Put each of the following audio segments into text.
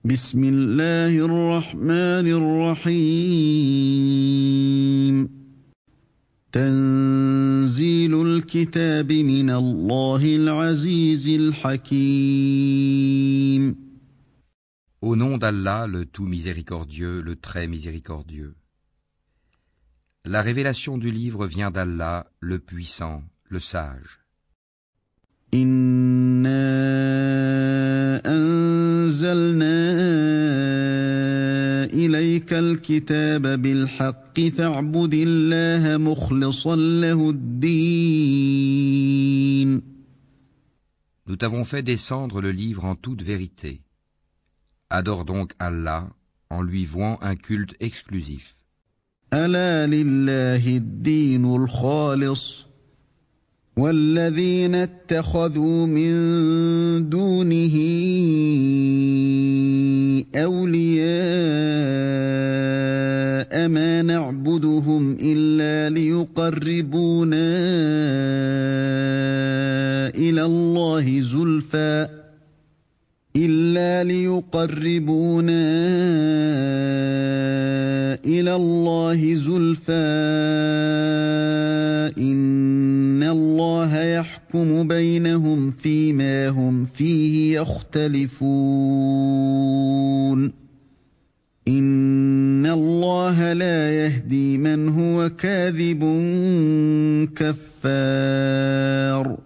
بسم الله الرحمن الرحيم تنزيل الكتاب من الله العزيز الحكيم Au nom d'Allah, le tout miséricordieux, le très miséricordieux. La révélation du livre vient d'Allah, le puissant, le sage. إنا أنزلنا إليك الكتاب بالحق فاعبد الله مخلصا له الدين Nous t'avons fait descendre le livre en toute vérité. Adore donc Allah en lui vouant un culte exclusif. ألا لله الدين الخالص والذين اتخذوا من دونه أولياء ما نعبدهم إلا ليقربونا إلى الله زلفى إن الله يحكم بينهم فيما هم فيه يختلفون إن الله لا يهدي من هو كاذب كفار.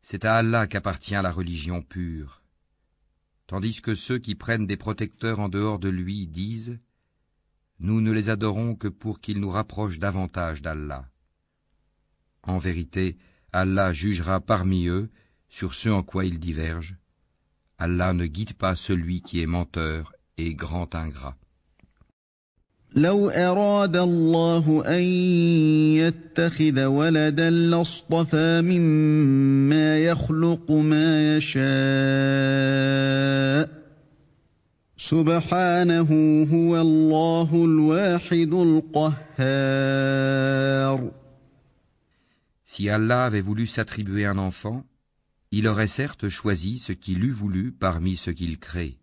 C'est à Allah qu'appartient la religion pure. Tandis que ceux qui prennent des protecteurs en dehors de lui disent « Nous ne les adorons que pour qu'ils nous rapprochent davantage d'Allah. » En vérité, Allah jugera parmi eux sur ce en quoi ils divergent. Allah ne guide pas celui qui est menteur et grand ingrat. لو أراد الله أن يتخذ ولدا لاصطفى مما يخلق ما يشاء سبحانه هو الله الواحد القهار. Si Allah avait voulu s'attribuer un enfant, il aurait certes choisi ce qu'il eût voulu parmi ce qu'il crée.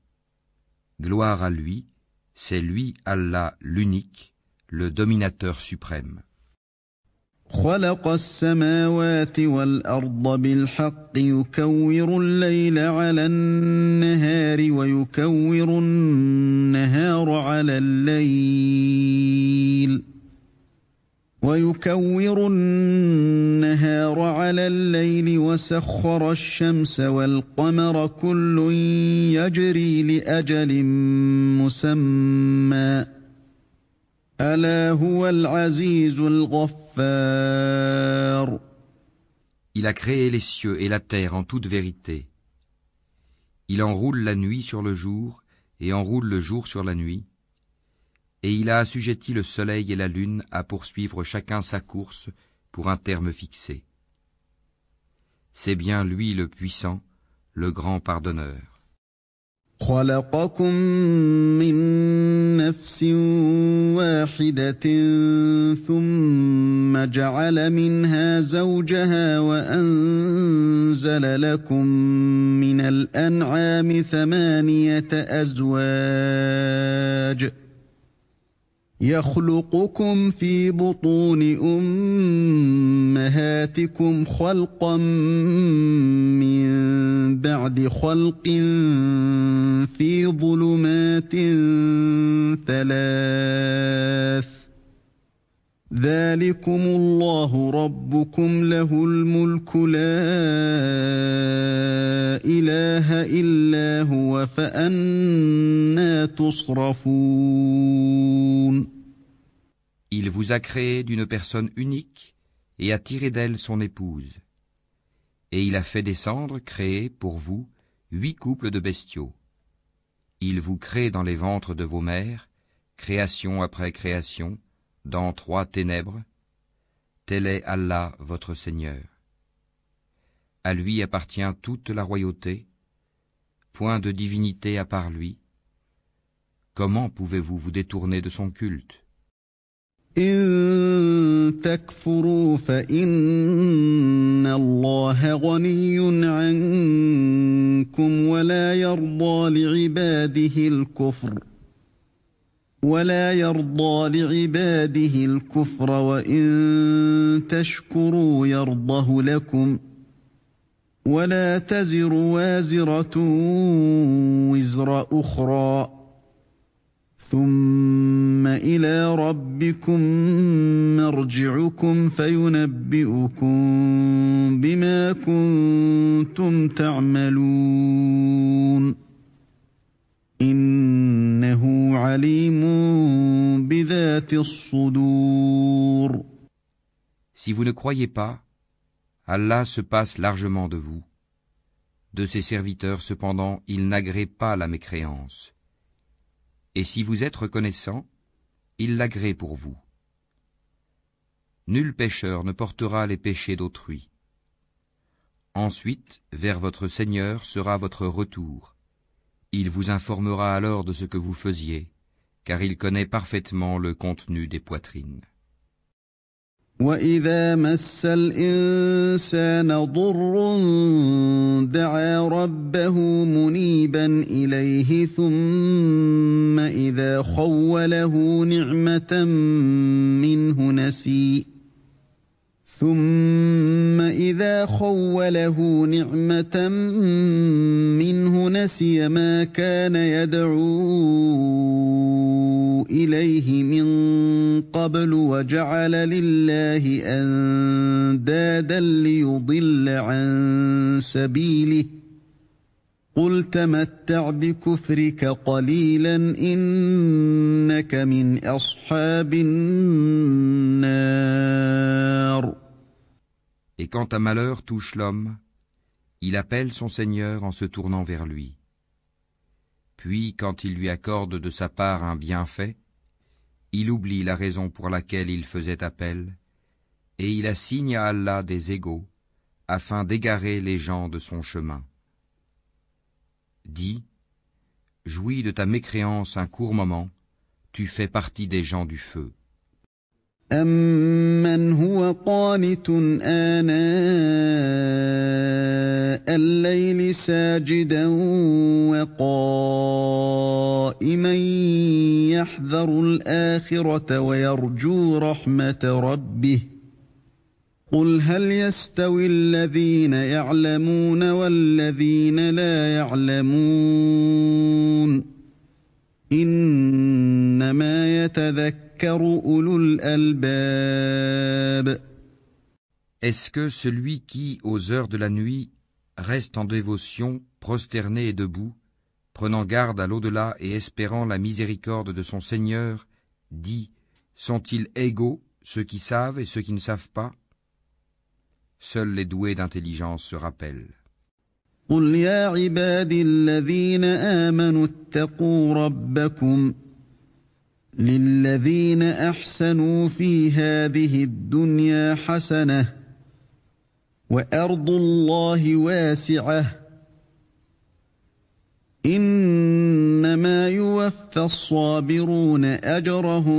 Gloire à lui, c'est lui Allah l'unique, le dominateur suprême. خلق السماوات والأرض بالحق يكور الليل على النهار ويكور النهار على الليل وسخر الشمس والقمر كل يجري لأجل مسمى ألا هو العزيز الغفار. Il a créé les cieux et la terre en toute vérité. Il enroule la nuit sur le jour et enroule le jour sur la nuit. Et il a assujetti le soleil et la lune à poursuivre chacun sa course pour un terme fixé. C'est bien lui le puissant, le grand pardonneur. خلقكم من نفس واحدة ثم جعل منها زوجها وأنزل لكم من الأنعام 8 أزواج يخلقكم في بطون أمهاتكم خلقا من بعد خلق في ظلمات 3 ذلكم الله ربكم له الملك لا إله إلا هو فأنى تصرفون. Il vous a créé d'une personne unique et a tiré d'elle son épouse. Et il a fait descendre, créer pour vous, 8 couples de bestiaux. Il vous crée dans les ventres de vos mères, création après création, dans 3 ténèbres. Tel est Allah votre Seigneur. À lui appartient toute la royauté, point de divinité à part lui. Comment pouvez-vous vous détourner de son culte? إن تكفروا فإن الله غني عنكم ولا يرضى لعباده الكفر وإن تشكروا يرضه لكم ولا تزر وازرة وزر أخرى ثم إلى ربكم مرجعكم فينبئكم بما كنتم تعملون إنه عليم بذات الصدور. Si vous ne croyez pas, Allah se passe largement de vous. De ses serviteurs, cependant, il n'agrée pas la mécréance. Et si vous êtes reconnaissant, il l'agrée pour vous. Nul pécheur ne portera les péchés d'autrui. Ensuite, vers votre Seigneur sera votre retour. Il vous informera alors de ce que vous faisiez, car il connaît parfaitement le contenu des poitrines. وَإِذَا مَسَّ الْإِنسَانَ ضُرٌّ دَعَا رَبَّهُ مُنِيبًا إِلَيْهِ ثُمَّ إِذَا خَوَّلَهُ نِعْمَةً مِّنْهُ نَسِيَ مَا كَانَ يَدْعُو إِلَيْهِ مِن قَبْلُ وَجَعَلَ لِلَّهِ أَندَادًا لِّيُضِلَّ عَن سَبِيلِهِ قُلْ تَمَتَّعْ بِكُفْرِكَ قَلِيلًا إِنَّكَ مِنْ أَصْحَابِ النَّارِ. Et quand un malheur touche l'homme, il appelle son Seigneur en se tournant vers lui. Puis, quand il lui accorde de sa part un bienfait, il oublie la raison pour laquelle il faisait appel, et il assigne à Allah des égaux, afin d'égarer les gens de son chemin. Dis, jouis de ta mécréance un court moment, tu fais partie des gens du feu. أَمَّنْ هُوَ قَانِتٌ آنَاءَ اللَّيْلِ سَاجِدًا وَقَائِمًا يَحْذَرُ الْآخِرَةَ وَيَرْجُو رَحْمَةَ رَبِّهِ قُلْ هَلْ يَسْتَوِي الَّذِينَ يَعْلَمُونَ وَالَّذِينَ لَا يَعْلَمُونَ إِنَّمَا يَتَذَكَّرُ Est-ce que celui qui, aux heures de la nuit, reste en dévotion, prosterné et debout, prenant garde à l'au-delà et espérant la miséricorde de son Seigneur, dit, sont-ils égaux, ceux qui savent et ceux qui ne savent pas? Seuls les doués d'intelligence se rappellent. قُلْ يَا عِبَادِي الَّذِينَ آمَنُوا اتَّقُوا رَبَّكُمْ لِلَّذِينَ أَحْسَنُوا فِي هَذِهِ الدُّنْيَا حَسَنَةٌ وَأَرْضُ اللَّهِ وَاسِعَةٌ إِنَّمَا يُوَفَّى الصَّابِرُونَ أَجْرَهُم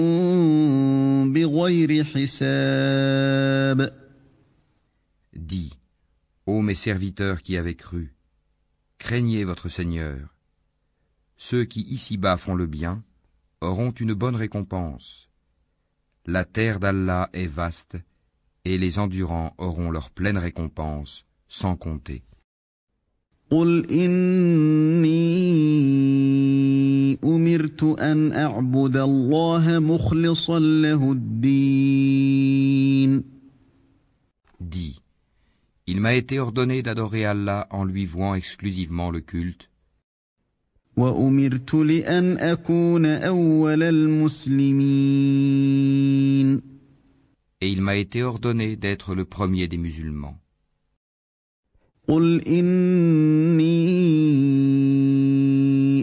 بِغَيْرِ حِسَابٍ. Dis, ô mes serviteurs qui avez cru, craignez votre Seigneur. Ceux qui ici-bas font le bien auront une bonne récompense. La terre d'Allah est vaste, et les endurants auront leur pleine récompense, sans compter. قُلْ إِنِّي أُمِرْتُ أَنْ أَعْبُدَ اللَّهَ مُخْلِصًا لَهُ الدِّينَ. Dis, il m'a été ordonné d'adorer Allah en lui vouant exclusivement le culte. وَأُمِرْتُ لِأَنْ أَكُونَ أَوَّلَ الْمُسْلِمِينَ. Et il m'a été ordonné d'être le premier des musulmans. قُلْ إِنِّي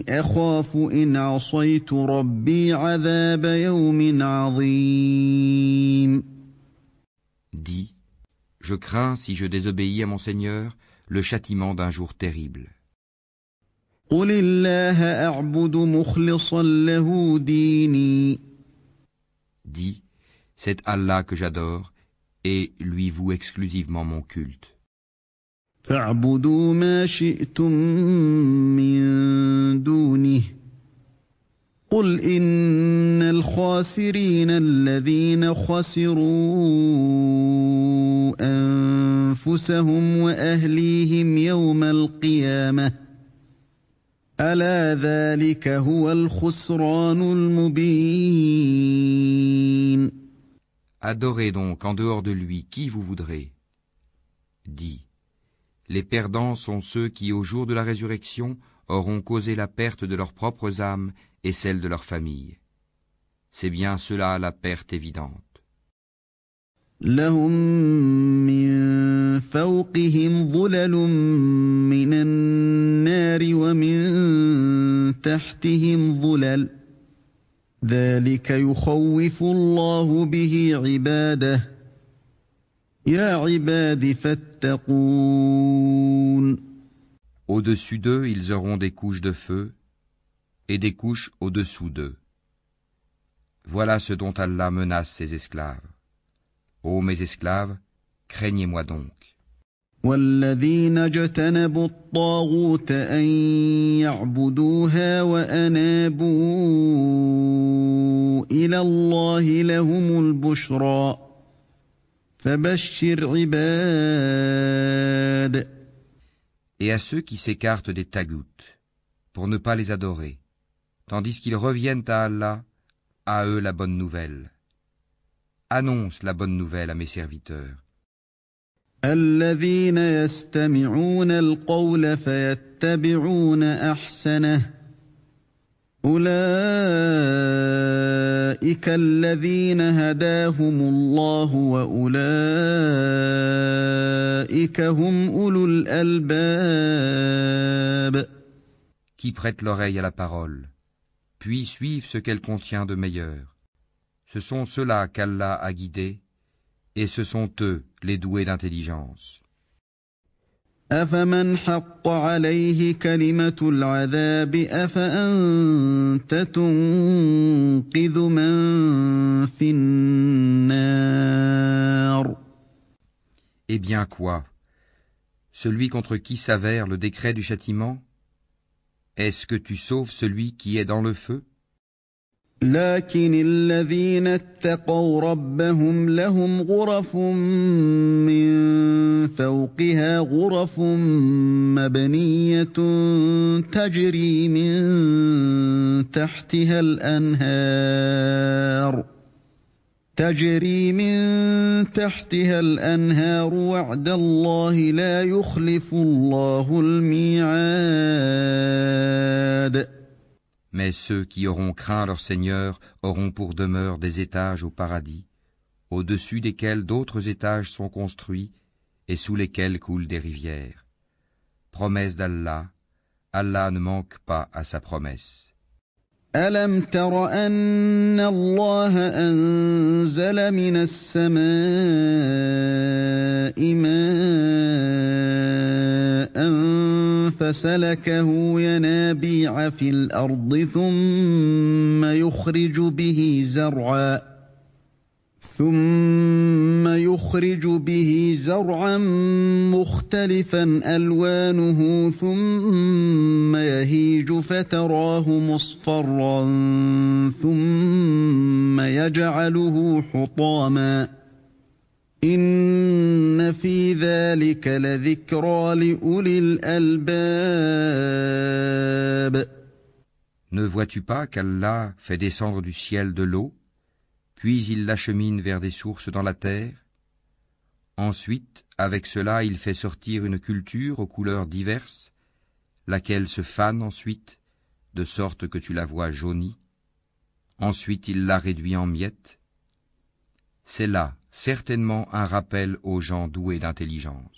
أَخَافُ إِنْ عَصَيْتُ رَبِّي عَذَابَ يَوْمٍ عَظِيمٍ. Dis, je crains, si je désobéis à mon Seigneur, le châtiment d'un jour terrible. قُلِ اللَّهَ أَعْبُدُ مُخْلِصًا لَهُ دِينِي. Dis, C'est Allah que j'adore, et lui voue exclusivement mon culte. فاعبدوا ما شئتم من دونه قل إن الخاسرين الذين خسروا أنفسهم وأهليهم يوم القيامة ألا ذلك هو الخسران المبين. Adorez donc en dehors de lui qui vous voudrez. Dis, les perdants sont ceux qui, au jour de la résurrection, auront causé la perte de leurs propres âmes et celle de leur famille. C'est bien cela la perte évidente. لهم من فوقهم ظلل من النار ومن تحتهم ظلل ذلك يخوف الله به عباده يا عباد فاتقون. Au-dessus d'eux, ils auront des couches de feu et des couches au-dessous d'eux. Voilà ce dont Allah menace ses esclaves. Ô mes esclaves, craignez-moi donc. والذين اجتنبوا الطاغوت أن يعبدوها وأنابوا إلى الله لهم البشرى فبشر عباد. Et à ceux qui s'écartent des taghouts, pour ne pas les adorer, tandis qu'ils reviennent à Allah, à eux la bonne nouvelle. Annonce la bonne nouvelle à mes serviteurs. الذين يستمعون القول فيتبعون أحسنه أولئك الذين هداهم الله وأولئك هم أولو الألباب. Qui prêtent l'oreille à la parole, puis suivent ce qu'elle contient de meilleur. Ce sont ceux-là qu'Allah a guidés, et ce sont eux les doués d'intelligence. أفمن حق عليه كلمة العذاب أفأنت تنقذ من في النار. Eh bien quoi? Celui contre qui s'avère le décret du châtiment? Est-ce que tu sauves celui qui est dans le feu? لكن الذين اتقوا ربهم لهم غرف من فوقها غرف مبنية تجري من تحتها الأنهار وعد الله لا يخلف الله الميعاد. Mais ceux qui auront craint leur Seigneur auront pour demeure des étages au paradis, au-dessus desquels d'autres étages sont construits et sous lesquels coulent des rivières. Promesse d'Allah, Allah ne manque pas à sa promesse. ألم تر أن الله أنزل من السماء ماء فسلكه ينابيع في الأرض ثم يخرج به زرعا مختلفا ألوانه ثم يهيج فتراه مصفرا ثم يجعله حطاما إن في ذلك لذكرى لأولي الألباب. Ne vois-tu pas qu'Allah fait descendre du ciel de l'eau, puis il l'achemine vers des sources dans la terre? Ensuite, avec cela, il fait sortir une culture aux couleurs diverses, laquelle se fane ensuite, de sorte que tu la vois jaunie. Ensuite, il la réduit en miettes. C'est là, certainement, un rappel aux gens doués d'intelligence.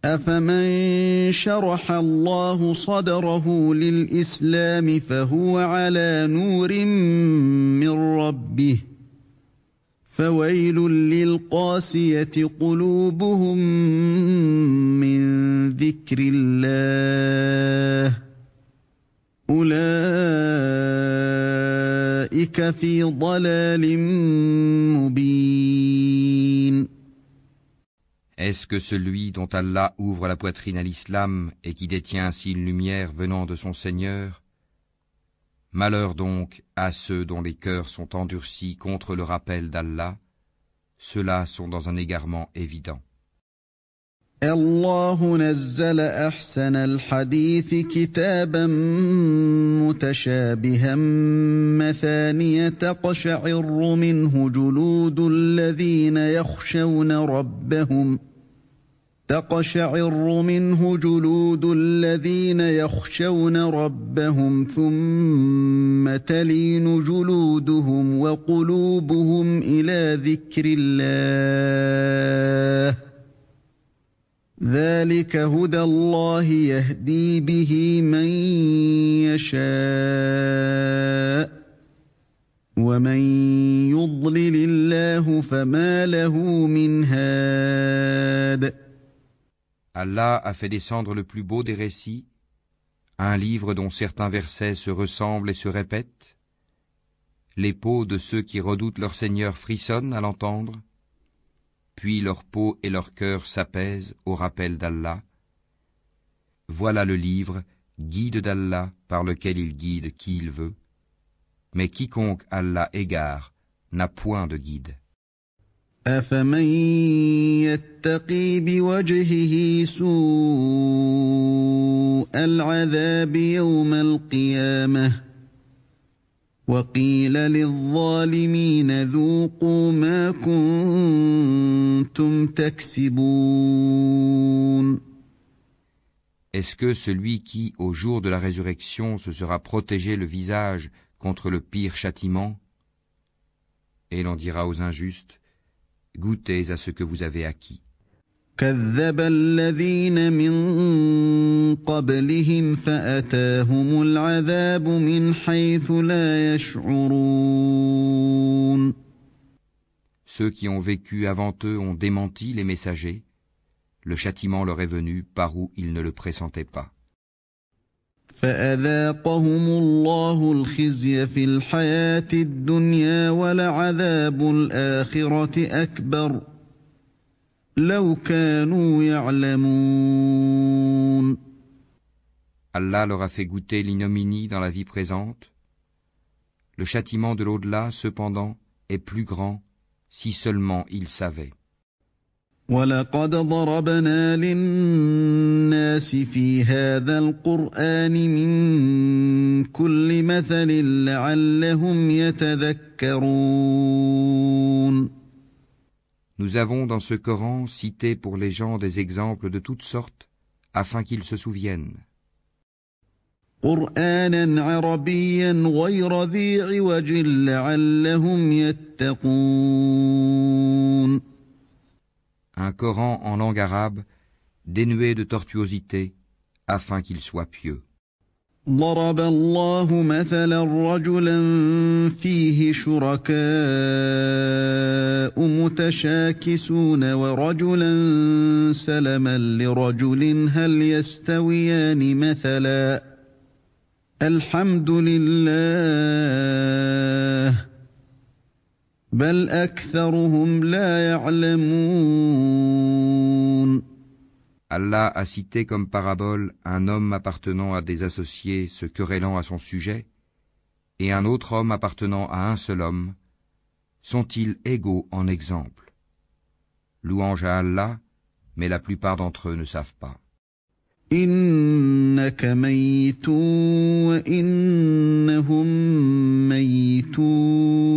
أفمن شرح الله صدره للإسلام فهو على نور من ربه فويل للقاسية قلوبهم من ذكر الله أولئك أولئك في ضلال مبين. Est-ce que celui dont Allah ouvre la poitrine à l'islam et qui détient ainsi une lumière venant de son Seigneur? Malheur donc à ceux dont les cœurs sont endurcis contre le rappel d'Allah, ceux-là sont dans un égarement évident. الله نزل أحسن الحديث كتابا متشابها مثانية تقشعر منه جلود الذين يخشون ربهم ثم تلين جلودهم وقلوبهم إلى ذكر الله ذلك هدى الله يهدي به من يشاء ومن يضلل الله فما له من هاد. Allah a fait descendre le plus beau des récits, un livre dont certains versets se ressemblent et se répètent. Les peaux de ceux qui redoutent leur Seigneur frissonnent à l'entendre, puis leur peau et leur cœur s'apaisent au rappel d'Allah. Voilà le livre, guide d'Allah, par lequel il guide qui il veut. Mais quiconque Allah égare n'a point de guide. أفمن يتقي بوجهه سوء العذاب يوم القيامة وقيل للظالمين ذوقوا ما كنتم تكسبون. Est-ce que celui qui, au jour de la résurrection, se sera protégé le visage contre le pire châtiment? Et l'on dira aux injustes, goûtez à ce que vous avez acquis. كذب الذين من قبلهم فأتاهم العذاب من حيث لا يشعرون. Ceux qui ont vécu avant eux ont démenti les messagers. Le châtiment leur est venu par où ils ne le pressentaient pas. فأذاقهم الله الخزي في الحياة الدنيا ولعذاب الآخرة أكبر لو كانوا يعلمون. Allah leur a fait goûter l'ignominie dans la vie présente. Le châtiment de l'au-delà, cependant, est plus grand si seulement ils savaient. وَلَقَدْ ضَرَبْنَا لِلنَّاسِ فِي هَذَا الْقُرْآنِ مِنْ كُلِّ مَثَلٍ لَعَلَّهُمْ يَتَذَكَّرُونَ. Nous avons dans ce Coran cité pour les gens des exemples de toutes sortes, afin qu'ils se souviennent. قُرْآنًا عَرَبِيًّا غَيْرَ ذِي عِوَجٍ لَعَلَّهُمْ يَتَّقُونَ. Un Coran en langue arabe, dénué de tortuosité, afin qu'il soit pieux. ضرب الله مثلا رجلا فيه شركاء متشاكسون ورجلا سلما لرجل هل يستويان مثلا الحمد لله بل أكثرهم لا يعلمون. Allah a cité comme parabole un homme appartenant à des associés se querellant à son sujet, et un autre homme appartenant à un seul homme. Sont-ils égaux en exemple? Louange à Allah, mais la plupart d'entre eux ne savent pas. إنك ميت وإنهم ميتون.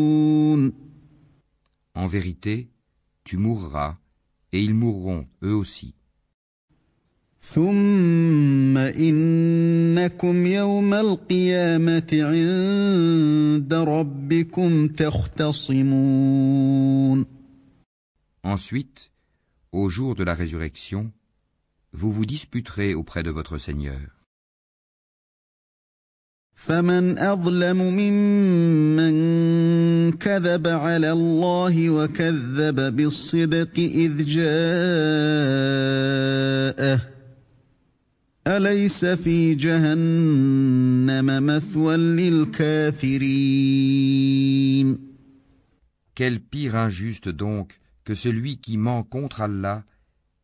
En vérité, tu mourras, et ils mourront eux aussi. ثم إنكم يوم القيامة عند ربكم تختصمون. Ensuite, au jour de la résurrection, vous vous disputerez auprès de votre Seigneur. فمن أظلم ممن كذب على الله وكذب بالصدق إذ جاءه أليس في جهنم مثوى للكافرين. Quel pire injuste donc que celui qui ment contre Allah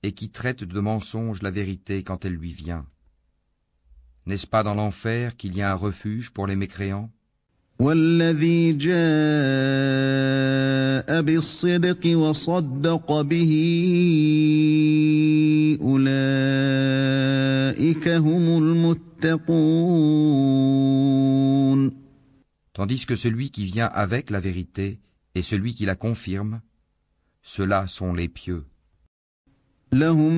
et qui traite de mensonge la vérité quand elle lui vient. N'est-ce pas dans l'enfer qu'il y a un refuge pour les mécréants? والذي جاء بالصدق وصدق به أولئك هم المتقون. Tandis que celui qui vient avec la vérité et celui qui la confirme, ceux-là sont les pieux. لهم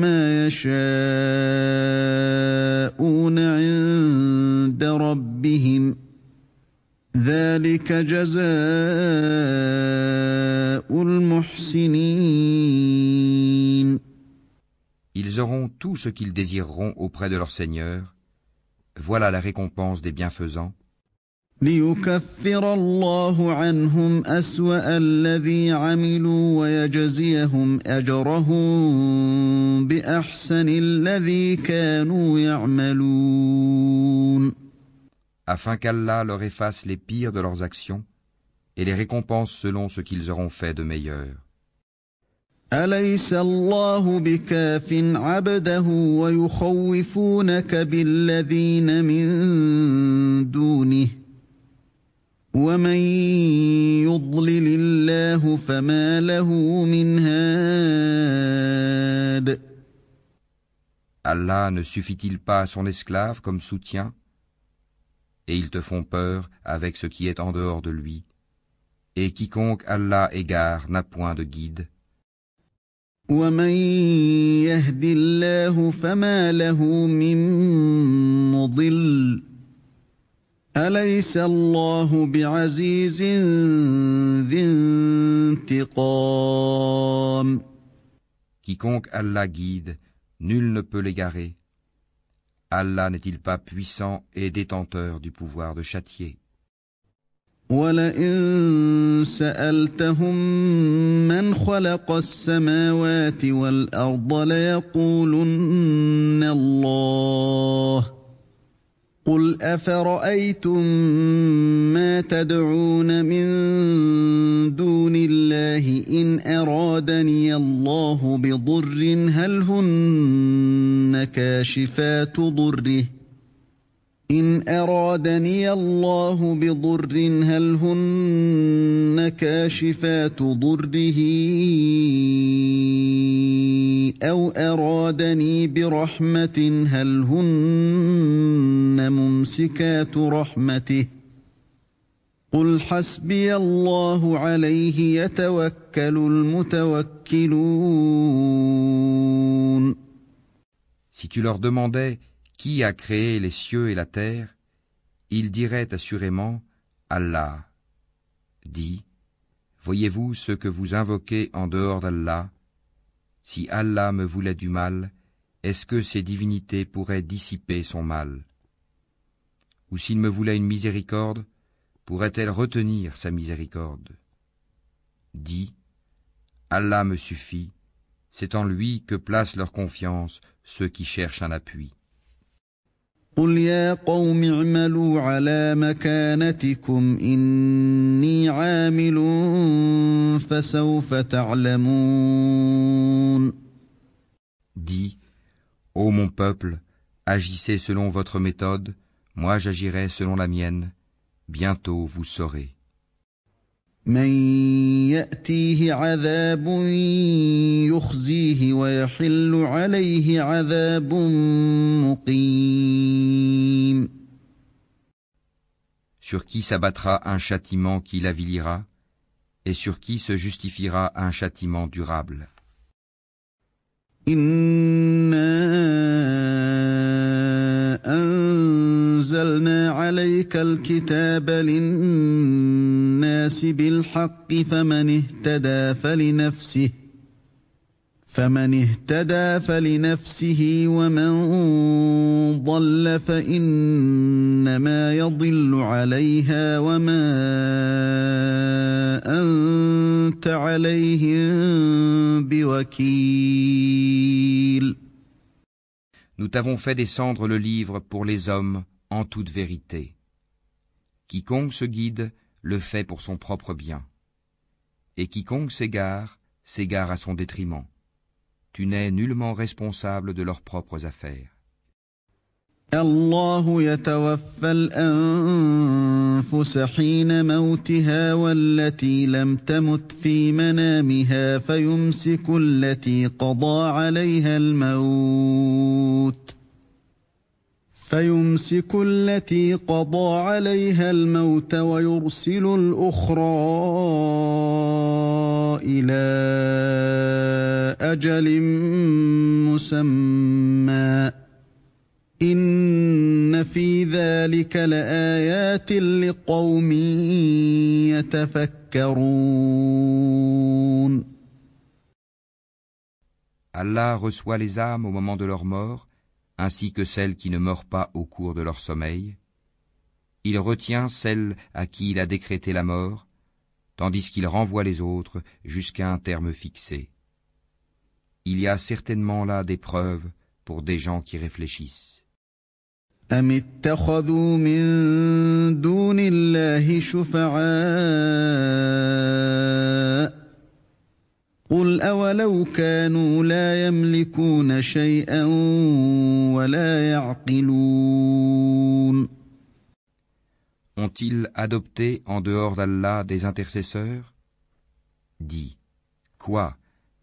ما يشاءون عند ربهم ذلك جزاء المحسنين. Ils auront tout ce qu'ils désireront auprès de leur Seigneur. Voilà la récompense des bienfaisants. ليكفر الله عنهم أسوأ الذي عملوا ويجزيهم أجرهم بأحسن الذي كانوا يعملون. Afin qu'Allah leur efface les pires de leurs actions et les récompense selon ce qu'ils auront fait de meilleur. أليس الله بكاف عبده ويخوفونك بالذين من دونه ومن يضلل الله فما له من هاد. Allah ne suffit-il pas à son esclave comme soutien? Et ils te font peur avec ce qui est en dehors de lui. Et quiconque Allah égare n'a point de guide. ومن يهد الله فما له من مضل أليس الله بعزيز ذي انتقام. Quiconque Allah guide, nul ne peut l'égarer. Allah n'est-il pas puissant et détenteur du pouvoir de châtier? وَلَئِن سَأَلْتَهُم مَّنْ خَلَقَ السَّمَاوَاتِ وَالْأَرْضَ لَيَقُولُنَّ اللَّهُ قُلْ أَفَرَأَيْتُم مَّا تَدْعُونَ مِن دُونِ اللَّهِ إِنْ أَرَادَنِيَ اللَّهُ بِضُرٍّ هَلْ هُنَّ كَاشِفَاتُ ضُرِّهِ إن أرادني الله بضر هل هن كاشفات ضره أو أرادني برحمة هل هن ممسكات رحمته قل حسبي الله عليه يتوكل المتوكلون. Si tu leur demandais qui a créé les cieux et la terre, ils diraient assurément Allah. Dis, voyez-vous ce que vous invoquez en dehors d'Allah? Si Allah me voulait du mal, est-ce que ces divinités pourraient dissiper son mal? Ou s'il me voulait une miséricorde, pourrait-elle retenir sa miséricorde? Dis, Allah me suffit, c'est en lui que placent leur confiance ceux qui cherchent un appui. قل يا قوم اعملوا على مكانتكم إني عامل فسوف تعلمون. Dis, ô mon peuple, agissez selon votre méthode, moi j'agirai selon la mienne, bientôt vous saurez. من يأتيه عذاب يخزيه ويحل عليه عذاب مقيم. Sur qui s'abattra un châtiment qui l'avilira, et sur qui se justifiera un châtiment durable. إنا أنزلنا عليك الكتاب للناس بالحق فمن اهتدى فلنفسه ومن ضل فإنما يضل عليها وما أنت عليهم بوكيل. Nous t'avons fait descendre le livre pour les hommes en toute vérité. Quiconque se guide le fait pour son propre bien. Et quiconque s'égare à son détriment. Tu n'es nullement responsable de leurs propres affaires. الله يتوفى الأنفس حين موتها والتي لم تمت في منامها فيمسك التي قضى عليها الموت ويرسل الأخرى إلى أجل مسمى إن في ذلك لآيات لقوم يتفكرون. Allah reçoit les âmes au moment de leur mort, ainsi que celles qui ne meurent pas au cours de leur sommeil. Il retient celles à qui il a décrété la mort, tandis qu'il renvoie les autres jusqu'à un terme fixé. Il y a certainement là des preuves pour des gens qui réfléchissent. أم اتخذوا من دون الله شفعاء قل أولو كانوا لا يملكون شيئا ولا يعقلون. Ont-ils adopté en dehors d'Allah des intercesseurs? Dis, quoi,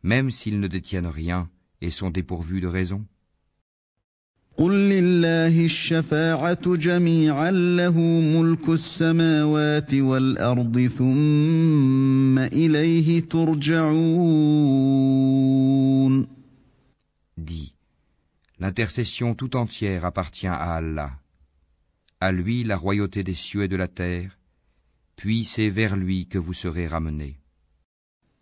même s'ils ne détiennent rien et sont dépourvus de raison? قل لله الشفاعة جميعا له ملك السماوات والأرض ثم إليه ترجعون. Dis, l'intercession tout entière appartient à Allah. À lui la royauté des cieux et de la terre, puis c'est vers lui que vous serez ramenés.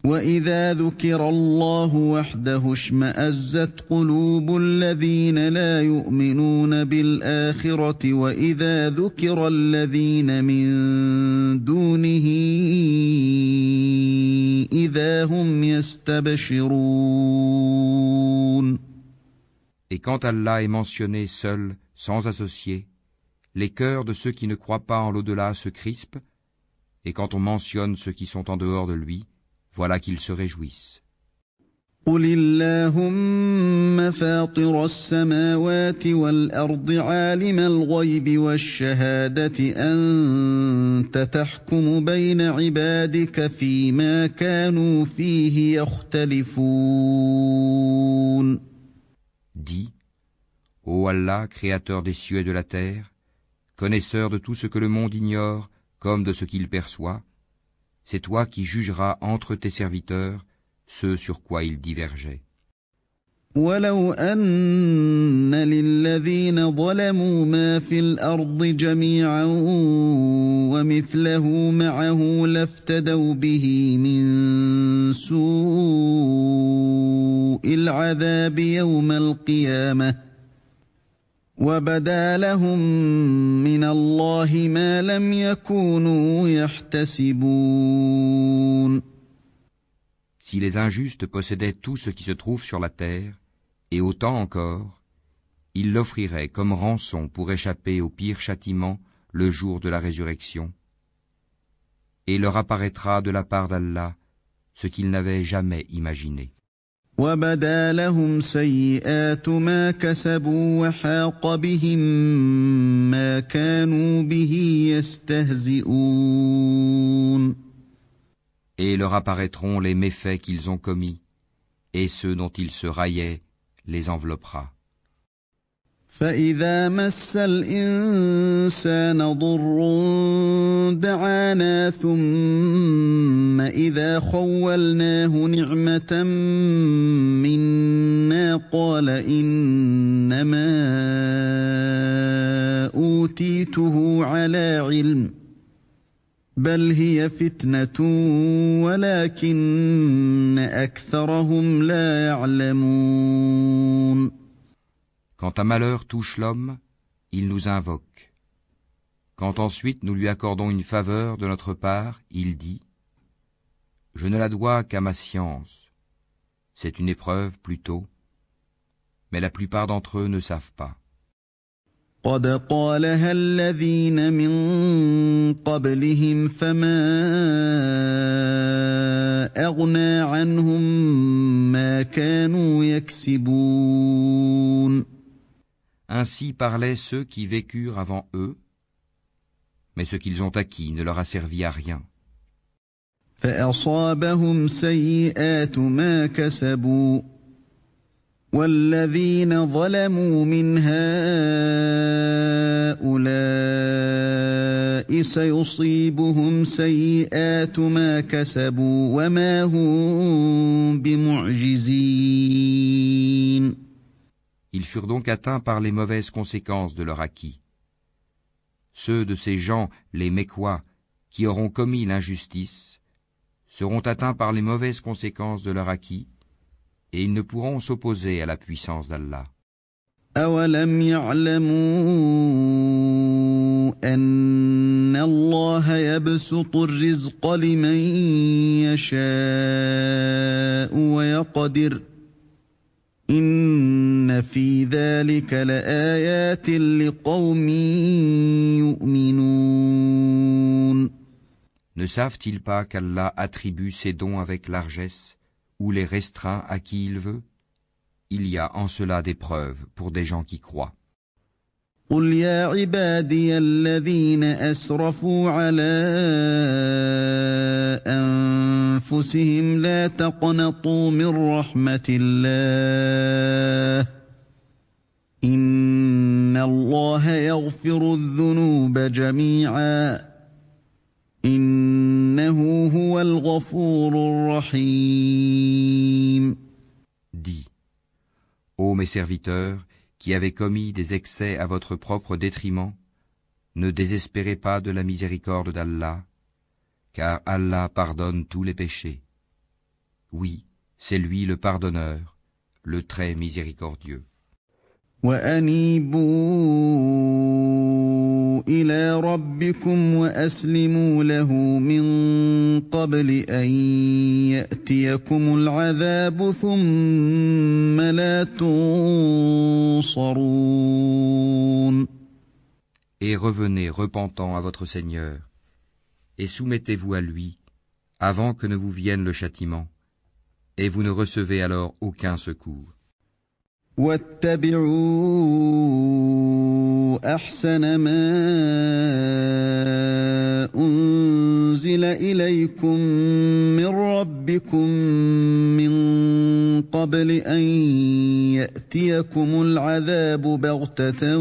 وَإِذَا ذُكِرَ اللَّهُ وَحْدَهُ اشْمَأَزَّتْ قُلُوبُ الَّذِينَ لَا يُؤْمِنُونَ بِالْآخِرَةِ وَإِذَا ذُكِرَ الَّذِينَ مِن دُونِهِ إِذَا هُمْ يَسْتَبْشِرُونَ. Et quand Allah est mentionné seul, sans associé, les cœurs de ceux qui ne croient pas en l'au-delà se crispent, et quand on mentionne ceux qui sont en dehors de lui, voilà qu'ils se réjouissent. قُلِ اللَّهُمَّ فَاطِرَ السَّمَاوَاتِ وَالْأَرْضِ عَالِمَ الْغَيْبِ وَالشَّهَادَةِ أَنْتَ تَحْكُمُ بَيْنَ عِبَادِكَ فِيمَا كَانُوا فِيهِ يَخْتَلِفُونَ. Dis, ô Allah, créateur des cieux et de la terre, connaisseur de tout ce que le monde ignore comme de ce qu'il perçoit, c'est toi qui jugeras entre tes serviteurs ce sur quoi ils divergeaient. وَلَوْ أَنَّ لِلَّذِينَ ظَلَمُوا مَا فِي الْأَرْضِ جَمِيعًا وَمِثْلَهُ مَعَهُ لَافْتَدَوْا بِهِ مِنْ سُوءِ الْعَذَابِ يَوْمَ الْقِيَامَةِ وَبَدَا لَهُم مِّنَ اللَّهِ مَا لَمْ يَكُونُوا يَحْتَسِبُونَ. Si les injustes possédaient tout ce qui se trouve sur la terre, et autant encore, ils l'offriraient comme rançon pour échapper au pire châtiment le jour de la résurrection, et leur apparaîtra de la part d'Allah ce qu'ils n'avaient jamais imaginé. وَبَدَا لَهُمْ سَيِّئَاتُ مَا كَسَبُوا وَحَاقَ بِهِم مَّا كَانُوا بِهِ يَسْتَهْزِئُونَ. Et leur apparaîtront les méfaits qu'ils ont commis, et ceux dont ils se raillaient les enveloppera. فَإِذَا مَسَّ الْإِنسَانَ ضُرٌّ دَعَانَا ثُمَّ إِذَا خَوَّلْنَاهُ نِعْمَةً مِنَّا قَالَ إِنَّمَا أُوتِيتُهُ عَلَى عِلْمٍ بَلْ هِيَ فِتْنَةٌ وَلَكِنَّ أَكْثَرَهُمْ لَا يَعْلَمُونَ. Quand un malheur touche l'homme, il nous invoque. Quand ensuite nous lui accordons une faveur de notre part, il dit « Je ne la dois qu'à ma science. C'est une épreuve plutôt. » mais la plupart d'entre eux ne savent pas. قد قالها الذين من قبلهم فما أغنى عنهم ما كانوا يكسبون. Ainsi parlaient ceux qui vécurent avant eux, mais ce qu'ils ont acquis ne leur a servi à rien. فأصابهم سيئات ما كسبوا والذين ظلموا من هؤلاء سيصيبهم سيئات ما كسبوا وما هم بمعجزين. Ils furent donc atteints par les mauvaises conséquences de leur acquis. Ceux de ces gens, les Mécois, qui auront commis l'injustice, seront atteints par les mauvaises conséquences de leur acquis, et ils ne pourront s'opposer à la puissance d'Allah. أَوَلَمْ يَعْلَمُوا أَنَّ اللَّهَ يَبْسُطُ الرِّزْقَ لِمَن يَشَاءُ وَيَقْدِرُ إِنَّ فِي ذَلِكَ لَآيَاتٍ لِقَوْمٍ يُؤْمِنُونَ. Ne savent-ils pas qu'Allah attribue ses dons avec largesse ou les restreint à qui il veut? Il y a en cela des preuves pour des gens qui croient. قُلْ يَا عِبَادِيَ الَّذِينَ أَسْرَفُوا عَلَىٰ أَنفُسِهِمْ لَا تَقْنَطُوا مِن رَّحْمَةِ اللَّهِ إِنَّ اللَّهَ يَغْفِرُ الذُّنُوبَ جَمِيعًا إِنَّهُ هُوَ الْغَفُورُ الرَّحِيمُ. Dis, ô mes serviteurs, qui avez commis des excès à votre propre détriment, ne désespérez pas de la miséricorde d'Allah, car Allah pardonne tous les péchés. Oui, c'est lui le pardonneur, le très miséricordieux. وَأَنِيبُوا إِلَىٰ رَبِّكُمْ وَأَسْلِمُوا لَهُ مِن قَبْلِ أَن يَأْتِيَكُمُ الْعَذَابُ ثُمَّ لَا تُنصَرُونَ. Et revenez repentant à votre Seigneur, et soumettez-vous à lui, avant que ne vous vienne le châtiment, et vous ne recevez alors aucun secours. واتبعوا أحسن ما أنزل إليكم من ربكم من قبل أن يأتيكم العذاب بغتة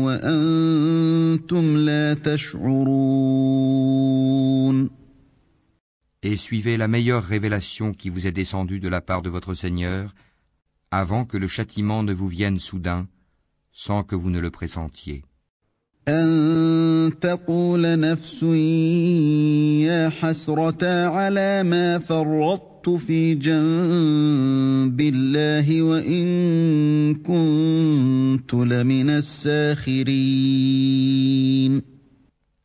وأنتم لا تشعرون. Et suivez la meilleure révélation qui vous est descendue de la part de votre Seigneur, avant que le châtiment ne vous vienne soudain, sans que vous ne le pressentiez. أن تقول نفس يا حسرة على ما فرطت في جنب الله وإن كنت لمن الساخرين.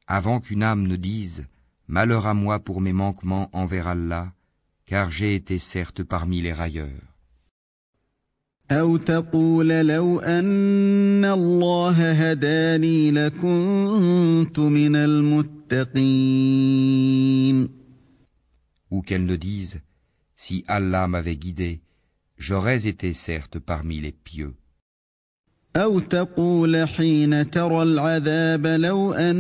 Avant qu'une âme ne dise « Malheur à moi pour mes manquements envers Allah, car j'ai été certes parmi les railleurs. » أو تقول لو أن الله هداني لكنت من المتقين. Ou qu'elle ne dise « Si Allah m'avait guidé, j'aurais été certes parmi les pieux. » أو تقول حين ترى العذاب لو أن